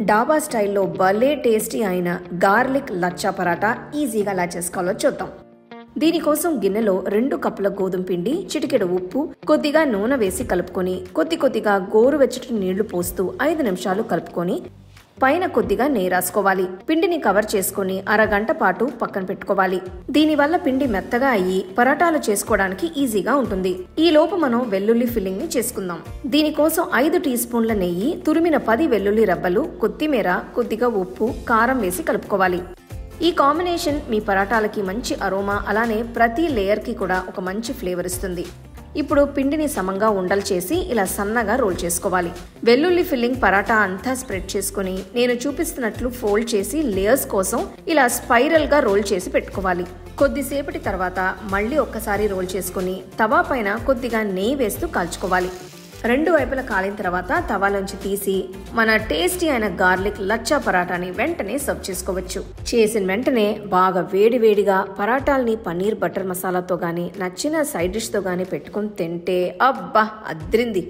డాబా స్టైల్లో భలే టేస్టీ అయిన గార్లిక్ లచ్చా పరాటా ఈజీగా ఎలా చేసుకోవాలో చూద్దాం. దీనికోసం గిన్నెలో 2 కప్పుల గోధుమ పిండి, చిటికెడు ఉప్పు, కొద్దిగా నూనె వేసి కలుపుకొని కొద్దిగా గోరువెచ్చటి నీళ్లు పోస్తూ 5 నిమిషాలు కలుపుకొని పైన కొద్దిగా నెయ్యి రాసుకోవాలి. పిండిని కవర్ చేసుకుని అరగంట పాటు పక్కన పెట్టుకోవాలి. దీనివల్ల పిండి మెత్తగా అయ్యి పరాటాలు చేసుకోవడానికి ఈజీగా ఉంటుంది. ఈ లోపు మనం వెల్లుల్లి ఫిల్లింగ్ ని చేసుకుందాం. దీనికోసం 5 టీ స్పూన్ల నెయ్యి, తురిమిన 10 వెల్లుల్లి రబ్బలు, కొత్తిమీర, కొద్దిగా ఉప్పు, కారం వేసి కలుపుకోవాలి. ఈ కాంబినేషన్ మీ పరాటాలకి మంచి అరోమా, అలానే ప్రతి లేయర్ కి కూడా ఒక మంచి ఫ్లేవర్ ఇస్తుంది. ఇప్పుడు పిండిని సమంగా ఉండలు చేసి ఇలా సన్నగా రోల్ చేసుకోవాలి. వెల్లుల్లి ఫిల్లింగ్ పరాటా అంతా స్ప్రెడ్ చేసుకుని నేను చూపిస్తున్నట్లు ఫోల్డ్ చేసి లేయర్స్ కోసం ఇలా స్పైరల్ గా రోల్ చేసి పెట్టుకోవాలి. కొద్దిసేపటి తర్వాత మళ్ళీ ఒక్కసారి రోల్ చేసుకుని తవా పైన కొద్దిగా నెయ్యి వేస్తూ కాల్చుకోవాలి. 2 వైపులా కాలిన తర్వాత తవాలోంచి తీసి మన టేస్టీ అయిన గార్లిక్ లచ్చా పరాటాని వెంటనే సర్వ్ చేసుకోవచ్చు. చేసిన వెంటనే బాగా వేడివేడిగా పరాటాల్ని పన్నీర్ బటర్ మసాలాతో గానీ నచ్చిన సైడ్ డిష్ తో గానీ పెట్టుకుని తింటే అబ్బా అద్రింది.